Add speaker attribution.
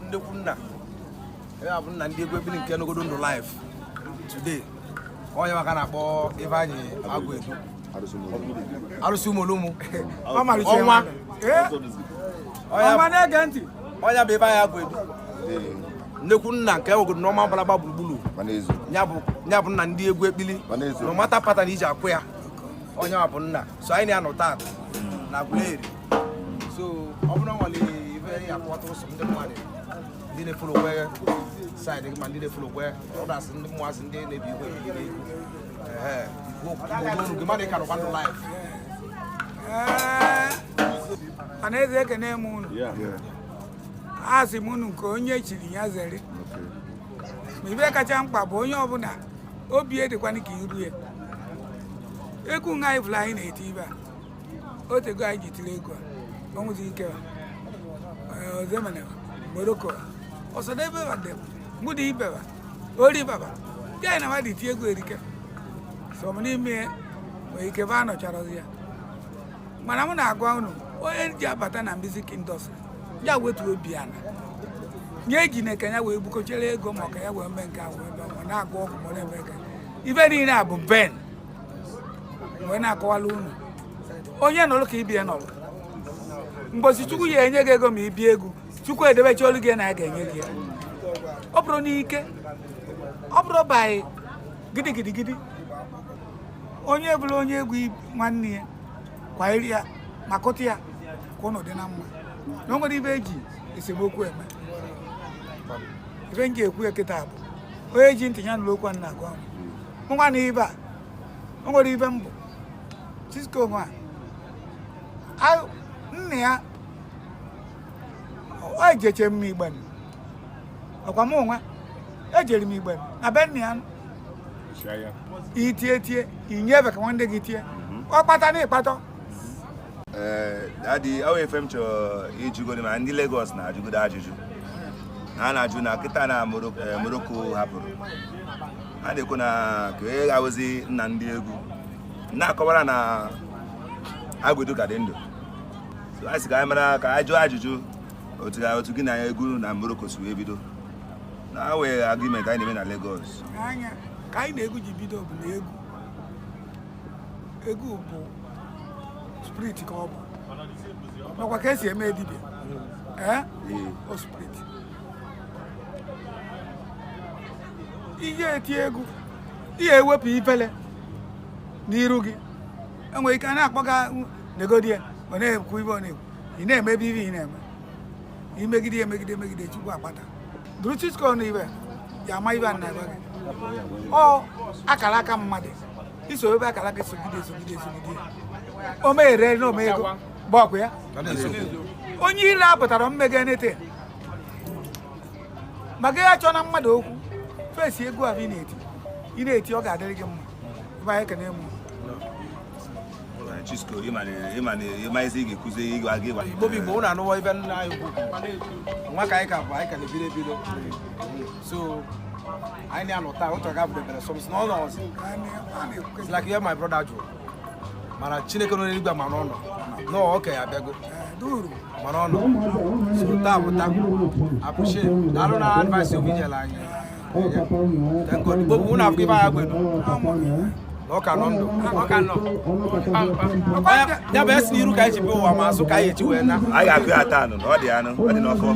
Speaker 1: nnekwu nna ya bụ nna ndị egwu ebili nke nogodo ndụ live today onye maka na-akpọ Ifeanyi Agụedu arụsị ụmụolumu ọnwa
Speaker 2: ọma na-ege ntị
Speaker 1: onye bụ Ifeanyi Agụedu nnekwu nna nke enwegodo n'ọma mbalaba gburugburu ya bụ nna ndị egwu ekpili na mata pata na iji akwụ ya onye bụ nna so anyị na-anọ taata na Aguleri so ọ bụrụ nwale ibe ya akpọta ụsọ ndị mmadụ ndị na-efolo kwe side ma ndị na-efolo kwe ọdas ndị mmụazị ndị na-ebi igwe ebili n'egwu mmadụ ka nọkwa ndụ live
Speaker 2: anaeze ekene m unu asị m unu nke onye chiri ya zere ma ibe kacha mkpa bụ onye ọbụla obi edịkwana ka iru ya egwu nga anyị fụrụ anyị na-eti ibe a otego anyị ji tiri egwu a ọnwụzi ike ozemene Morocco ọsọdebe mụdị ibeba ori baba ndị anyị na mmadụ iti egwu erike so m n'ime nwere ike be anọchara ya mana m na-agwa unu onye ji abata na music industry ya wetu obi ana nye eji na ekenya wee bukochere ego ma ọka ya wee mee nke a wee na-agụ ọgwụ ma na-eme ego ibe niile a bụ ben wee na-akọwala unu onye nọrụ ka ibie nọrụ mgbosi Chukwu ya enye gị ego ma ibie egwu Chukwu edebecha olu gị na ya ga-enye gị ọ bụrụ n'ike ọ bụrụ baị gidigidi onye bụrụ onye egwu nwanne ya kwa iri ya ma kụta ya ka ụnụ dị na mma na o nwere ibe eji esemokwu eme ibe m ji ekwu ya kịta bụ onye ji ntị ya nụrụ okwu a na-agwa m nwa na ibe a o nwere ibe mbụ Cisco nwa nna ya o ejeche m igbe ọkwa m onwe ejere m igbe na be nna ya itie inye ebe ka nwanne gị tie ọ kpata na ịkpatọ
Speaker 3: Daddy, how FM chọrọ ịjụgodo ma ndị Lagos na-ajụgodo ajụjụ ha na-ajụ na kịta na Morocco hapụrụ ha na-ekwu na ka e ga-awụzi nna ndị egwu na-akọwara na Agụedu ka dị ndụ so a sị ka anyị mara ka anyị jụọ ajụjụ otu gị na egwu na Morocco si wee bido na ha wee agreement anyị na-eme na Lagos
Speaker 2: anya ka anyị na-egwu ji bido bụ na egwu bụ spirit ka ọ bụ nakwa ka esi eme dibịa o spirit ihe eti egwu ihe ewepụ ifele n'iru gị enwere ike a na-akpọga negodie ọ na-ekwu ibe ọ na-ekwu ị na-emebi ihe ị na-eme imegide emegide Chukwu akpata duru Cisco na ibe ya ama ibe a na-ebe gị ọ akara aka mmadụ iso ebe akara aka esogide o meghere na ome ego gbakwa ya onye ile apụtara mmega nete maka ya chọọ na mmadụ okwu fesi egwu ahụ ị na-eti ọ ga-adịrị gị mma ebe anyị kene mụ
Speaker 3: Cisco ịma isi ga-ekuzi ịgwa gị
Speaker 1: Igbo bụ Igbo ụnụ anụwo ibe nna anyị ukwu nwa ka anyị ka bụ anyị ka na-ebido so anyị na-anọ taa otu aga bụdebere sọms na ọ nọ ọzọ it's like ihe my brother jụrụ mana Chineke nọ n'eluigwe ma n'ọnọ nọọ oke ya abịago mana ọ nọ so taa bụ taa appreciate daalụ na advice obi nyere anyị thank God Igbo bụ ụnụ afọ Ifeanyi Agụedu ọka nọ ndụ ya bụ esi n'iru ka anyị ji bịa ụwa ma azụ ka anyị echi wee na
Speaker 3: anyị ga-akụ ya taa nụ na ọ dị n'ọkụ